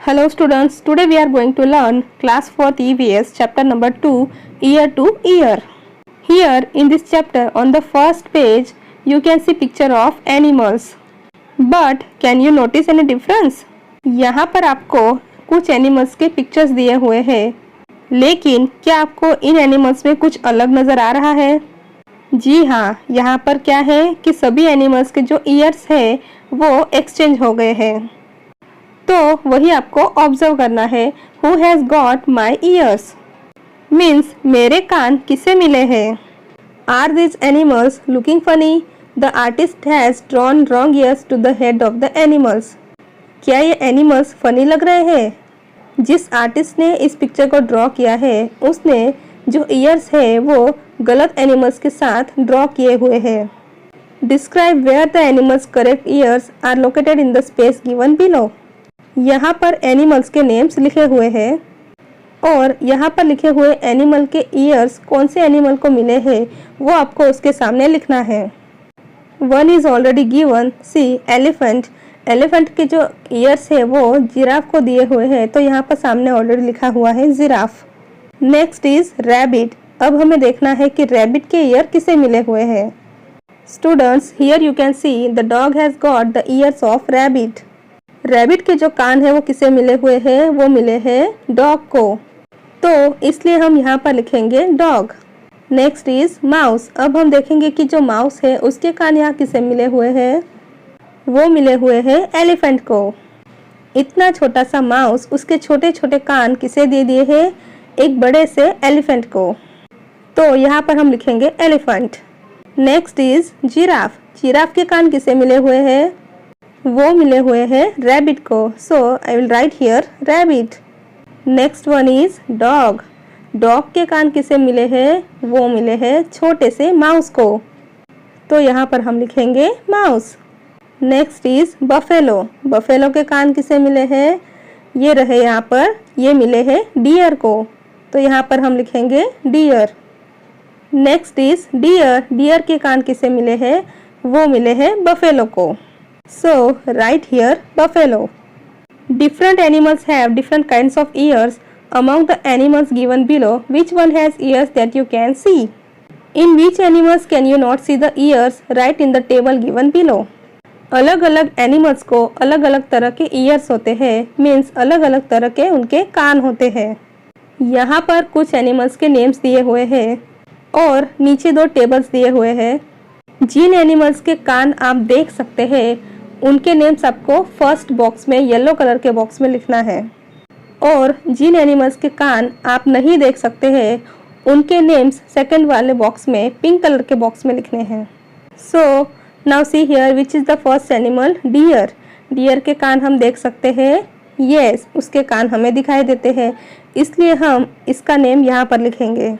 Hello students, today we are going to learn class 4th EVS chapter number 2 year to year. Here in this chapter on the first page you can see picture of animals. But can you notice any difference? यहाँ पर आपको कुछ animals के pictures दिए हुए हैं, लेकिन क्या आपको इन एनिमल्स में कुछ अलग नज़र आ रहा है? जी हाँ, यहाँ पर क्या है कि सभी एनिमल्स के जो ईयर्स है वो एक्सचेंज हो गए हैं। तो वही आपको ऑब्जर्व करना है। Who has got my ears? Means मेरे कान किसे मिले हैं? Are these animals looking funny? The artist has drawn wrong ears to the head of the animals. क्या ये एनिमल्स फनी लग रहे हैं? जिस आर्टिस्ट ने इस पिक्चर को ड्रॉ किया है उसने जो ईयर्स है वो गलत एनिमल्स के साथ ड्रॉ किए हुए हैं। Describe where the animals' correct ears are located in the space given below. यहाँ पर एनिमल्स के नेम्स लिखे हुए हैं और यहाँ पर लिखे हुए एनिमल के ईयर्स कौन से एनिमल को मिले हैं वो आपको उसके सामने लिखना है। One is already given, see elephant. Elephant के जो ईयर्स है वो जिराफ को दिए हुए हैं, तो यहाँ पर सामने ऑलरेडी लिखा हुआ है जिराफ। Next is rabbit. अब हमें देखना है कि रैबिट के ईयर किसे मिले हुए हैं। Students, here you can see the dog has got the ears of rabbit. Rabbit के जो कान है वो किसे मिले हुए हैं? वो मिले हैं डॉग को, तो इसलिए हम यहाँ पर लिखेंगे डॉग। Next is mouse. अब हम देखेंगे कि जो माउस है उसके कान यहाँ किसे मिले हुए हैं? वो मिले हुए हैं एलिफेंट को। इतना छोटा सा माउस उसके छोटे छोटे कान किसे दे दिए हैं? एक बड़े से एलिफेंट को, तो यहाँ पर हम लिखेंगे elephant. Next is giraffe. Giraffe के कान किसे मिले हुए हैं? वो मिले हुए हैं रैबिट को, so I will write here rabbit. Next one is dog. Dog के कान किसे मिले हैं? वो मिले हैं छोटे से माउस को, तो यहाँ पर हम लिखेंगे mouse. Next is buffalo. Buffalo के कान किसे मिले हैं? ये रहे यहाँ पर, ये मिले हैं डियर को, तो यहाँ पर हम लिखेंगे deer. Next is deer. Deer के कान किसे मिले हैं? वो मिले हैं बफेलो को, so write here buffalo. Different animals have different kinds of ears. Among the animals given below, which one has ears that you can see? In which animals can you not see the ears? Write in the table given below. अलग अलग animals को अलग अलग तरह के years होते हैं, means अलग अलग तरह के उनके कान होते हैं। यहाँ पर कुछ एनिमल्स के नेम्स दिए हुए हैं और नीचे दो टेबल्स दिए हुए हैं। जिन एनिमल्स के कान आप देख सकते हैं उनके नेम्स आपको फर्स्ट बॉक्स में येलो कलर के बॉक्स में लिखना है, और जिन एनिमल्स के कान आप नहीं देख सकते हैं उनके नेम्स सेकंड वाले बॉक्स में पिंक कलर के बॉक्स में लिखने हैं। So now see here which is the first animal? Deer. Deer के कान हम देख सकते हैं, यस उसके कान हमें दिखाई देते हैं, इसलिए हम इसका नेम यहाँ पर लिखेंगे।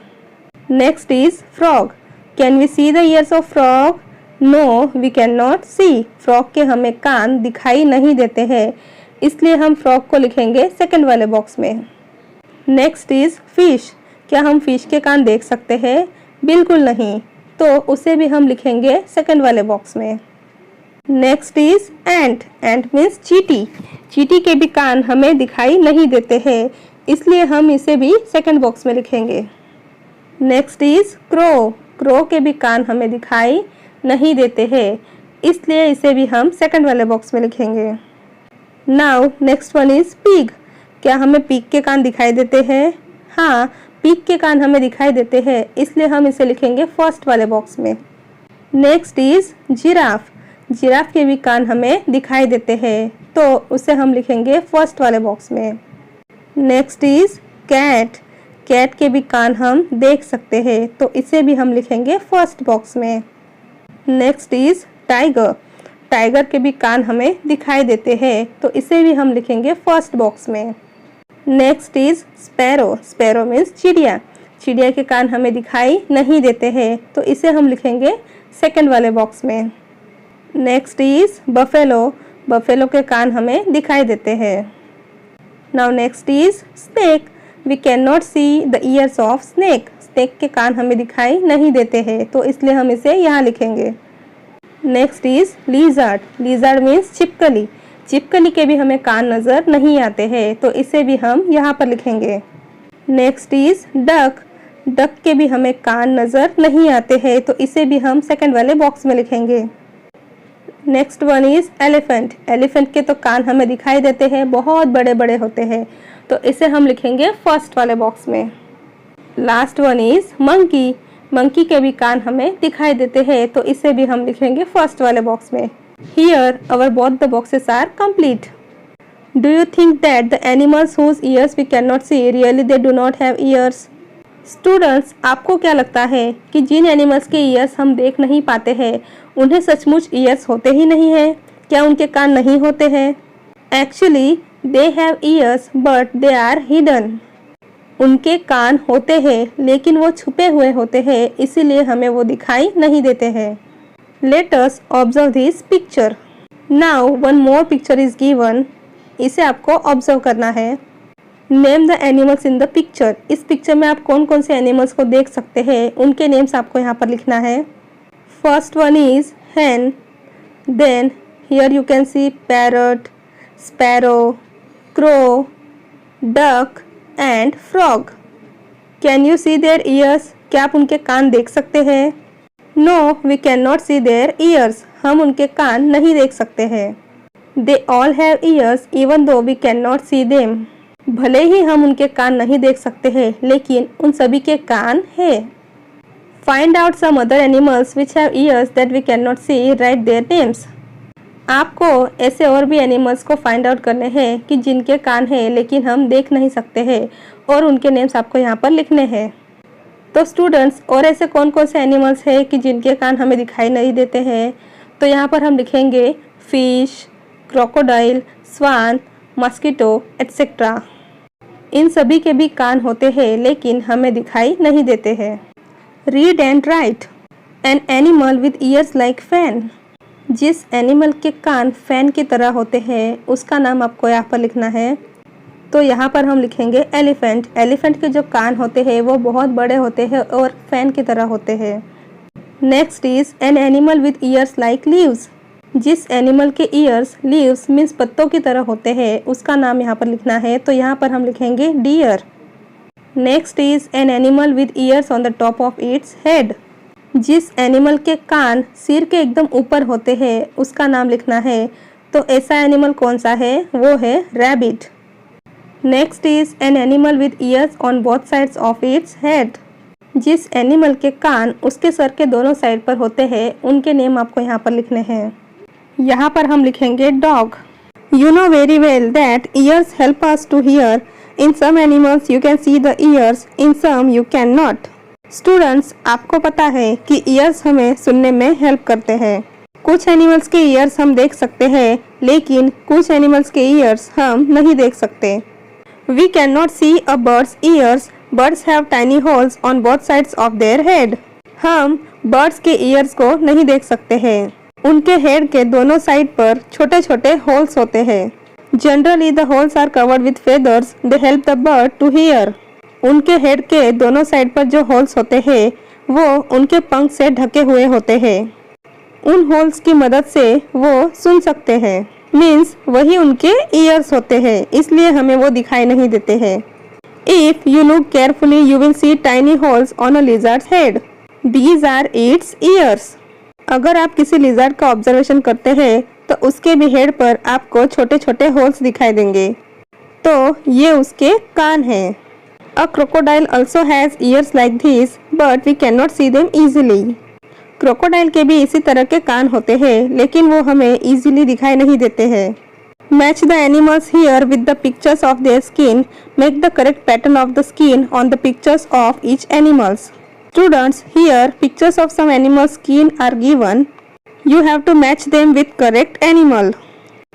Next is frog. Can we see the ears of frog? No we can not see. Frog के हमें कान दिखाई नहीं देते हैं, इसलिए हम फ्रॉग को लिखेंगे सेकंड वाले बॉक्स में। Next is fish. क्या हम फिश के कान देख सकते हैं? बिल्कुल नहीं, तो उसे भी हम लिखेंगे सेकंड वाले बॉक्स में। Next is ant. Ant means चींटी। चींटी के भी कान हमें दिखाई नहीं देते हैं, इसलिए हम इसे भी सेकंड बॉक्स में लिखेंगे। Next is crow. क्रो के भी कान हमें दिखाई नहीं देते हैं, इसलिए इसे भी हम सेकंड वाले बॉक्स में लिखेंगे। Now next one is pig. क्या हमें पिग के कान दिखाई देते हैं? हाँ, पिग के कान हमें दिखाई देते हैं, इसलिए हम इसे लिखेंगे फर्स्ट वाले बॉक्स में। Next is giraffe. जिराफ के भी कान हमें दिखाई देते हैं, तो उसे हम लिखेंगे फर्स्ट वाले बॉक्स में। Next is cat. कैट के भी कान हम देख सकते हैं, तो इसे भी हम लिखेंगे फर्स्ट बॉक्स में। Next is tiger. टाइगर के भी कान हमें दिखाई देते हैं, तो इसे भी हम लिखेंगे फर्स्ट बॉक्स में। Next is sparrow. Sparrow means चिड़िया। चिड़िया के कान हमें दिखाई नहीं देते हैं, तो इसे हम लिखेंगे सेकंड वाले बॉक्स में। Next is buffalo. बफेलो के कान हमें दिखाई देते हैं। Now next is snake. We can not see the ears of snake. Snake के कान हमें दिखाई नहीं देते हैं, तो इसलिए हम इसे यहाँ लिखेंगे। Next is lizard. Lizard means छिपकली। छिपकली के भी हमें कान नज़र नहीं आते हैं, तो इसे भी हम यहाँ पर लिखेंगे। Next is duck. डक के भी हमें कान नज़र नहीं आते हैं, तो इसे भी हम सेकंड वाले बॉक्स में लिखेंगे। Next one is elephant. Elephant के तो कान हमें दिखाई देते हैं, बहुत बड़े बड़े होते हैं, तो इसे हम लिखेंगे फर्स्ट वाले बॉक्स में। Last one is monkey. Monkey के भी कान हमें दिखाई देते हैं, तो इसे भी हम लिखेंगे फर्स्ट वाले बॉक्स में। Here our both the boxes are complete. Do you think that the animals whose ears we can not see really they do not have ears? Students, आपको क्या लगता है कि जिन एनिमल्स के ईयर्स हम देख नहीं पाते हैं उन्हें सचमुच ईयर्स होते ही नहीं हैं? क्या उनके कान नहीं होते हैं? Actually they have ears but they are hidden. उनके कान होते हैं लेकिन वो छुपे हुए होते हैं, इसीलिए हमें वो दिखाई नहीं देते हैं। Let us observe this picture. Now one more picture is given. इसे आपको ऑब्जर्व करना है। Name the animals in the picture. इस पिक्चर में आप कौन कौन से एनिमल्स को देख सकते हैं, उनके नेम्स आपको यहाँ पर लिखना है। First one is hen, then here you can see parrot, sparrow, crow, duck and frog. Can you see their ears? क्या आप उनके कान देख सकते हैं? No, we cannot see their ears. हम उनके कान नहीं देख सकते हैं। They all have ears even though we cannot see them. भले ही हम उनके कान नहीं देख सकते हैं, लेकिन उन सभी के कान हैं। Find out some other animals which have ears that we cannot see. Write their names. आपको ऐसे और भी एनिमल्स को फाइंड आउट करने हैं कि जिनके कान हैं लेकिन हम देख नहीं सकते हैं, और उनके नेम्स आपको यहाँ पर लिखने हैं। तो स्टूडेंट्स, और ऐसे कौन कौन से एनिमल्स हैं कि जिनके कान हमें दिखाई नहीं देते हैं? तो यहाँ पर हम लिखेंगे फिश, क्रोकोडाइल, स्वान, मस्कीटो एट्सेट्रा। इन सभी के भी कान होते हैं लेकिन हमें दिखाई नहीं देते हैं। Read and right. N animal with years like fan. जिस एनिमल के कान फैन की तरह होते हैं उसका नाम आपको यहाँ पर लिखना है। तो यहाँ पर हम लिखेंगे एलिफेंट। एलिफेंट के जो कान होते हैं वो बहुत बड़े होते हैं और फैन की तरह होते हैं। Next is an animal with years like leaves. जिस एनिमल के ईयर्स लीव्स मीन्स पत्तों की तरह होते हैं उसका नाम यहाँ पर लिखना है। तो यहाँ पर हम लिखेंगे deer. Next is an animal with ears on the top of its head. जिस एनिमल के कान सिर के एकदम ऊपर होते हैं उसका नाम लिखना है। तो ऐसा एनिमल कौन सा है? वो है rabbit. Next is an animal with ears on both sides of its head. जिस एनिमल के कान उसके सर के दोनों साइड पर होते हैं उनके नेम आपको यहाँ पर लिखने हैं। यहाँ पर हम लिखेंगे dog. You know very well that ears help us to hear. In some animals you can see the ears, in some you can not. Students, आपको पता है कि ईयर्स हमें सुनने में हेल्प करते हैं। कुछ एनिमल्स के ईयर्स हम देख सकते हैं लेकिन कुछ एनिमल्स के ईयर्स हम नहीं देख सकते। We can not see a bird's ears. Birds have tiny holes on both sides of their head. हम बर्ड्स के ईयर्स को नहीं देख सकते हैं। उनके हेड के दोनों साइड पर छोटे छोटे होल्स होते हैं। Generally the holes are covered with feathers. They help the bird to hear. उनके हेड के दोनों साइड पर जो होल्स होते हैं वो उनके पंख से ढके हुए होते हैं। उन होल्स की मदद से वो सुन सकते हैं। मीन्स वही उनके ईयर्स होते हैं, इसलिए हमें वो दिखाई नहीं देते हैं। If you look carefully you will see tiny holes on a lizard's head. These are its ears. अगर आप किसी लिजर्ड का ऑब्जर्वेशन करते हैं तो उसके भी हेड पर आपको छोटे छोटे होल्स दिखाई देंगे, तो ये उसके कान हैं। A crocodile also has ears like this, but we cannot see them easily. Crocodile के भी इसी तरह के कान होते हैं लेकिन वो हमें इजीली दिखाई नहीं देते हैं। Match the animals here with the pictures of their skin. Make the correct pattern of the skin on the pictures of each animals. Students, here pictures of some animals' skin are given. You have to match them with correct animal.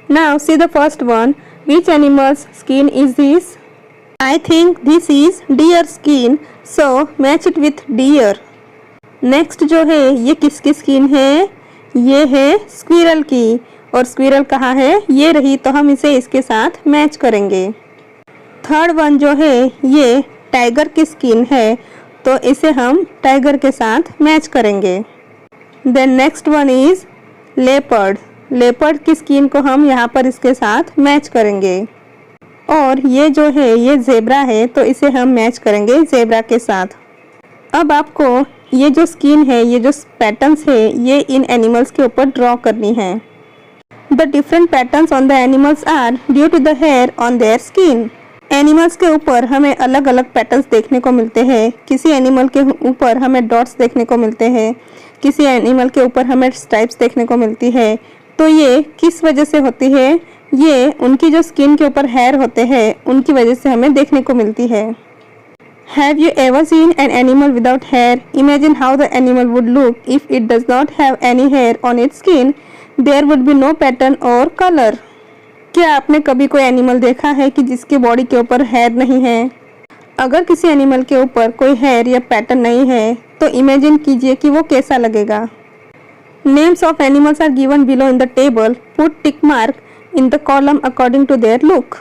Now see the first one. Which animal's skin is this? I think this is deer skin, so match it with deer. Next जो है ये किसकी skin है? ये है squirrel की, और squirrel कहाँ है? ये रही, तो हम इसे इसके साथ मैच करेंगे। थर्ड वन जो है ये टाइगर की स्किन है, तो इसे हम टाइगर के साथ मैच करेंगे। Then next one is leopard. Leopard की स्किन को हम यहाँ पर इसके साथ मैच करेंगे। और ये जो है ये ज़ेब्रा है, तो इसे हम मैच करेंगे ज़ेब्रा के साथ। अब आपको ये जो स्किन है, ये जो पैटर्न्स है, ये इन एनिमल्स के ऊपर ड्रॉ करनी है। The different patterns on the animals are due to the hair on their skin. Animals के ऊपर हमें अलग अलग पैटर्न्स देखने को मिलते हैं। किसी एनिमल के ऊपर हमें डॉट्स देखने को मिलते हैं, किसी एनिमल के ऊपर हमें स्ट्राइप्स देखने को मिलती है। तो ये किस वजह से होती है? ये उनकी जो स्किन के ऊपर हेयर होते हैं उनकी वजह से हमें देखने को मिलती है। Have you ever seen an animal without hair? Imagine how the animal would look if it does not have any hair on its skin. There would be no pattern or color. क्या आपने कभी कोई animal देखा है कि जिसके body के ऊपर हेयर नहीं है? अगर किसी एनिमल के ऊपर कोई हेयर या पैटर्न नहीं है तो इमेजिन कीजिए कि वो कैसा लगेगा। Names of animals are given below in the table. Put tick mark in the column according to their look.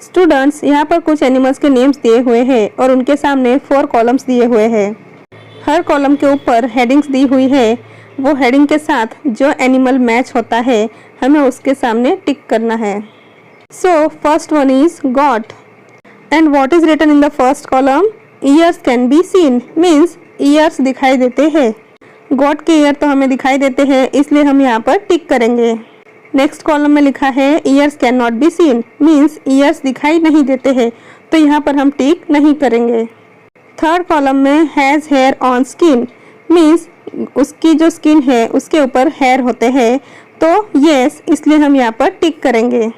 Students, यहाँ पर कुछ एनिमल्स के नेम्स दिए हुए हैं और उनके सामने 4 कॉलम्स दिए हुए हैं। हर कॉलम के ऊपर हेडिंग्स दी हुई है। वो हेडिंग के साथ जो एनिमल मैच होता है हमें उसके सामने टिक करना है। So first one is goat and what is written in the first column? Ears can be seen, means ears दिखाई देते हैं। गॉट के ईयर तो हमें दिखाई देते हैं, इसलिए हम यहाँ पर टिक करेंगे। नेक्स्ट कॉलम में लिखा है years can not be seen, means ears दिखाई नहीं देते हैं, तो यहाँ पर हम टिक नहीं करेंगे। थर्ड कॉलम में has hair on skin, means उसकी जो स्किन है उसके ऊपर हेयर होते हैं, तो येस, इसलिए हम यहाँ पर टिक करेंगे।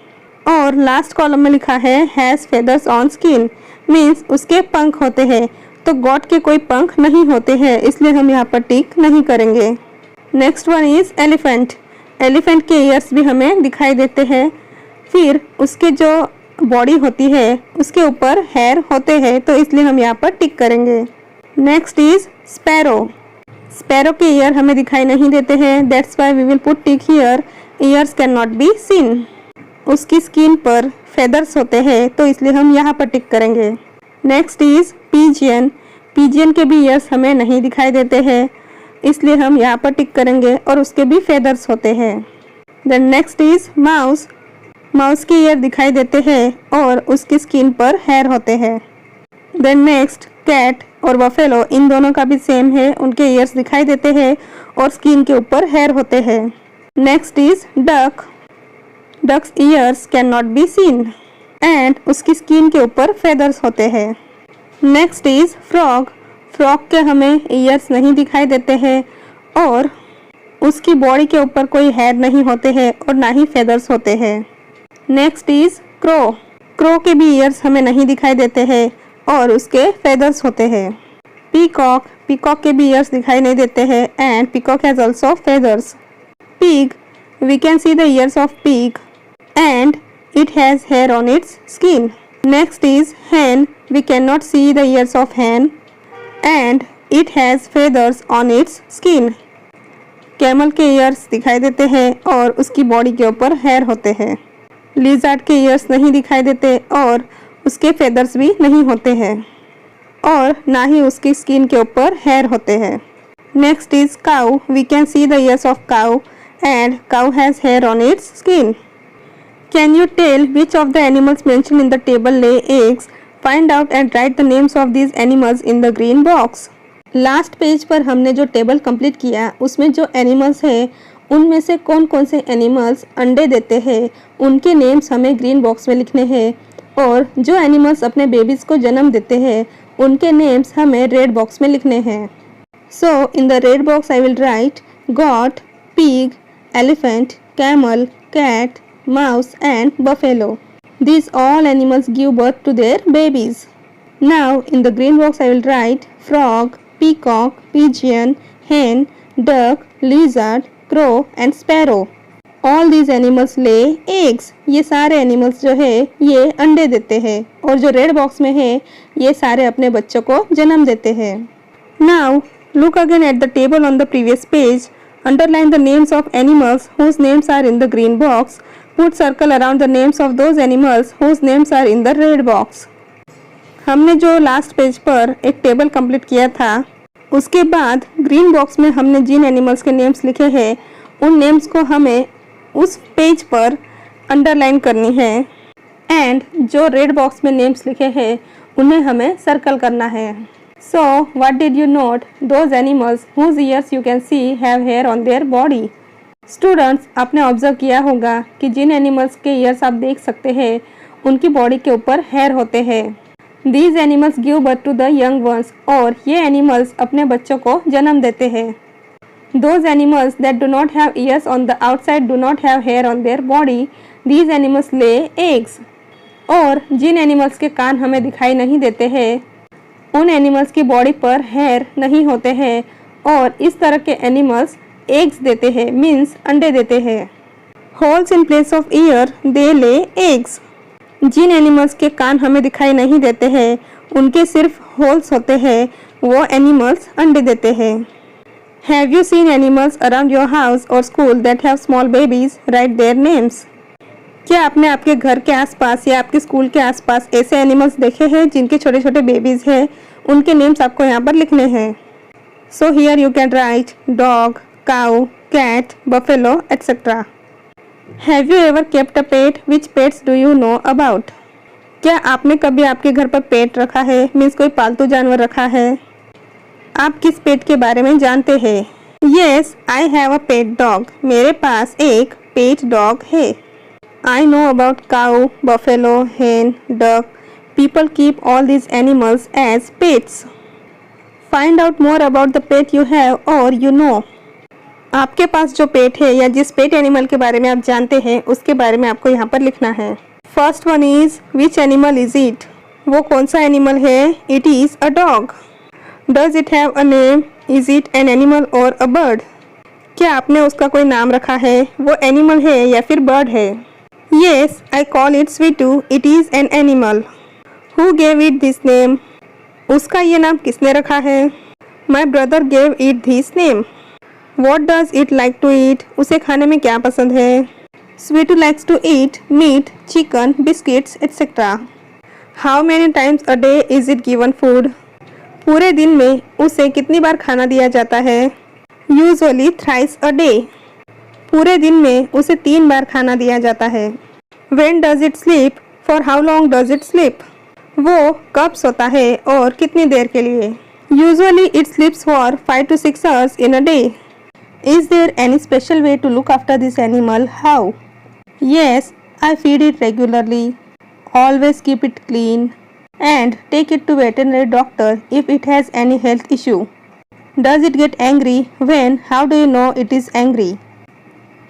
और लास्ट कॉलम में लिखा है has feathers on skin, means उसके पंख होते हैं, तो गॉट के कोई पंख नहीं होते हैं, इसलिए हम यहाँ पर टिक नहीं करेंगे। Next one is elephant. Elephant के ईयर्स भी हमें दिखाई देते हैं, फिर उसके जो बॉडी होती है उसके ऊपर हेयर होते हैं, तो इसलिए हम यहाँ पर टिक करेंगे। Next is sparrow. स्पैरो के ईयर हमें दिखाई नहीं देते हैं, that's why we will put tick here, ears can not be seen. उसकी स्किन पर फेदर्स होते हैं, तो इसलिए हम यहाँ पर टिक करेंगे। Next is pigeon. पीजियन के भी ईयर्स हमें नहीं दिखाई देते हैं, इसलिए हम यहाँ पर टिक करेंगे और उसके भी फेदर्स होते हैं। Then next is mouse. Mouse के ईयर दिखाई देते हैं और उसकी स्किन पर हेयर होते हैं। देन नेक्स्ट कैट और बफेलो, इन दोनों का भी सेम है, उनके ईयर्स दिखाई देते हैं और स्किन के ऊपर हेयर होते हैं। Next is duck. Duck's ears can not be seen and उसकी स्किन के ऊपर फेदर्स होते हैं। Next is frog. फ्रॉग के हमें ईयर्स नहीं दिखाई देते हैं और उसकी बॉडी के ऊपर कोई हेयर नहीं होते हैं और ना ही फेदर्स होते हैं। Next is crow. क्रो के भी ईयर्स हमें नहीं दिखाई देते हैं और उसके फेदर्स होते हैं। पीकॉक। पीकॉक के भी ईयर्स दिखाई नहीं देते हैं and peacock has also feathers. Pig. We can see the ears of pig and it has hair on its skin. Next is hen. We cannot see the ears of hen and it has feathers on its skin. Camel के years दिखाई देते हैं और उसकी body के ऊपर hair होते हैं। लिज़ार्ड के ईयर्स नहीं दिखाई देते और उसके फेदर्स भी नहीं होते हैं और ना ही उसकी स्किन के ऊपर हेयर होते हैं। Next is cow. We can see the ears of cow and cow has hair on its skin. Can you tell which of the animals mentioned in the table lay eggs? Find out and write the names of these animals in the green box. Last page पर हमने जो table complete किया उसमें जो animals है उनमें से कौन कौन से एनिमल्स अंडे देते हैं उनके नेम्स हमें ग्रीन बॉक्स में लिखने हैं और जो एनिमल्स अपने बेबीज़ को जन्म देते हैं उनके नेम्स हमें रेड बॉक्स में लिखने हैं। So in the red box I will write goat, pig, elephant, camel, cat, mouse and buffalo. These all animals give birth to their babies. Now in the green box I will write frog, peacock, pigeon, hen, duck, lizard, crow and sparrow. All these animals lay eggs. ये सारे animals जो है ये अंडे देते हैं और जो रेड बॉक्स में है ये सारे अपने बच्चों को जन्म देते हैं। Now look again at the table on the previous page. Underline the names of animals whose names are in the green box. Put circle around the names of those animals whose names are in the red box. हमने जो last page पर एक table complete किया था उसके बाद green box में हमने जिन एनिमल्स के नेम्स लिखे हैं उन नेम्स को हमें उस पेज पर अंडरलाइन करनी है एंड जो रेड बॉक्स में नेम्स लिखे हैं उन्हें हमें सर्कल करना है। So what did you note? Those animals whose ears you can see have hair on their body. Students, आपने ऑब्जर्व किया होगा कि जिन एनिमल्स के ईयर्स आप देख सकते हैं उनकी बॉडी के ऊपर हेयर होते हैं। These animals give birth to the young ones, और ये एनिमल्स अपने बच्चों को जन्म देते हैं। Those animals that do not have ears on the outside do not have hair on their body. These animals lay eggs. और जिन एनिमल्स के कान हमें दिखाई नहीं देते हैं उन एनिमल्स की बॉडी पर हेयर नहीं होते हैं, और इस तरह के एनिमल्स एग्स देते हैं, मीन्स अंडे देते हैं। Holes in place of ear they lay eggs. Jin animals के कान हमें दिखाई नहीं देते हैं उनके सिर्फ होल्स होते हैं, वो एनिमल्स अंडे देते हैं। Have you seen animals around your house or school that have small babies? Write their names. क्या आपने आपके घर के आसपास या आपके स्कूल के आसपास ऐसे एनिमल्स देखे हैं जिनके छोटे छोटे बेबीज हैं? उनके नेम्स आपको यहाँ पर लिखने हैं। So here you can write dog, cow, cat, buffalo, etc. Have you ever kept a pet? Which pets do you know about? क्या आपने कभी आपके घर पर पेट रखा है? मीन्स कोई पालतू जानवर रखा है? आप किस पेट के बारे में जानते हैं? Yes, I have a pet dog. मेरे पास एक पेट डॉग है। I know about cow, buffalo, hen, duck. People keep all these animals as pets. Find out more about the pet you have or you know. आपके पास जो पेट है या जिस pet animal के बारे में आप जानते हैं उसके बारे में आपको यहाँ पर लिखना है। First one is which animal is it? वो कौन सा एनिमल है? It is a dog. Does it have a name? Is it an animal or a bird? क्या आपने उसका कोई नाम रखा है? वो एनिमल है या फिर बर्ड है? Yes, I call it Sweetu. It is an animal. Who gave it this name? उसका ये नाम किसने रखा है? My brother gave it this name. What does it like to eat? उसे खाने में क्या पसंद है? Sweetu likes to eat meat, chicken, biscuits, etc. How many times a day is it given food? पूरे दिन में उसे कितनी बार खाना दिया जाता है? Usually thrice a day. पूरे दिन में उसे 3 बार खाना दिया जाता है। When does it sleep? For how long does it sleep? वो कब सोता है और कितनी देर के लिए? Usually it sleeps for 5 to 6 hours in a day. Is there any special way to look after this animal? How? Yes, I feed it regularly. Always keep it clean. And take it to veterinary doctor if it has any health issue. Does it get angry? When? How do you know it is angry?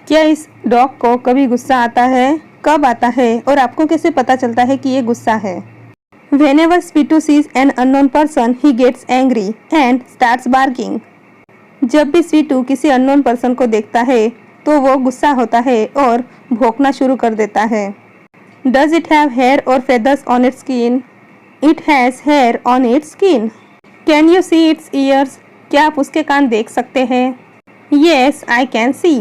क्या इस dog को कभी गुस्सा आता है? कब आता है और आपको कैसे पता चलता है कि ये गुस्सा है? Whenever Sweetu sees an unknown person, he gets angry and starts barking. जब भी स्वीटू किसी अननोन पर्सन को देखता है तो वो गुस्सा होता है और भौंकना शुरू कर देता है। Does it have hair or feathers on its skin? It has hair on its skin. Can you see its ears? क्या आप उसके कान देख सकते हैं? Yes, I can see.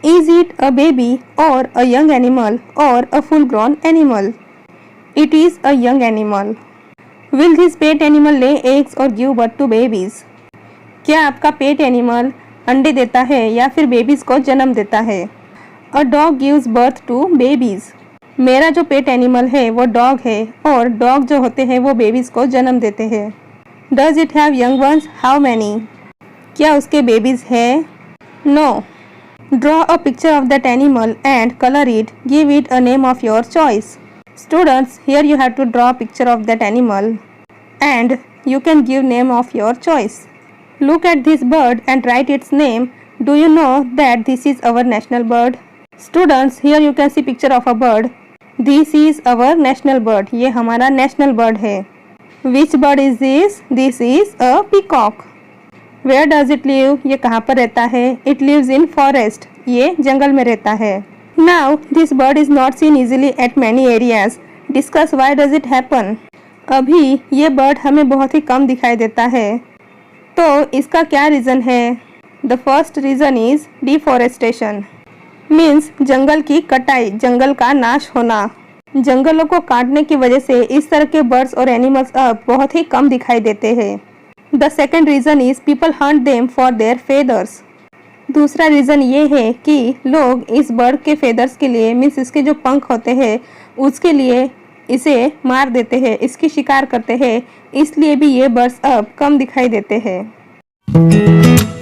Is it a baby or a young animal or a full-grown animal? It is a young animal. Will this pet animal lay eggs or give birth to babies? क्या आपका pet animal अंडे देता है या फिर babies को जन्म देता है? A dog gives birth to babies. मेरा जो पेट एनिमल है वो डॉग है और डॉग जो होते हैं वो बेबीज को जन्म देते हैं। Does it have young ones? How many? क्या उसके बेबीज हैं? No. Draw a picture of that animal and color it. Give it a name of your choice. Students, here you have to draw a picture of that animal and you can give name of your choice. Look at this bird and write its name. Do you know that this is our national bird? Students, here you can see picture of a bird. This is our national bird. ये हमारा national bird है। Which bird is this? This is a peacock. Where does it live? ये कहाँ पर रहता है? It lives in forest. ये जंगल में रहता है। Now, this bird is not seen easily at many areas. Discuss why does it happen? अभी ये बर्ड हमें बहुत ही कम दिखाई देता है, तो इसका क्या रीज़न है? The first reason is deforestation. Means जंगल की कटाई, जंगल का नाश होना। जंगलों को काटने की वजह से इस तरह के बर्ड्स और एनिमल्स अब बहुत ही कम दिखाई देते हैं। The second reason is people Hunt them for their feathers. दूसरा रीज़न ये है कि लोग इस बर्ड के फेदर्स के लिए मीन्स इसके जो पंख होते हैं उसके लिए इसे मार देते हैं, इसकी शिकार करते हैं, इसलिए भी ये बर्ड्स अब कम दिखाई देते हैं।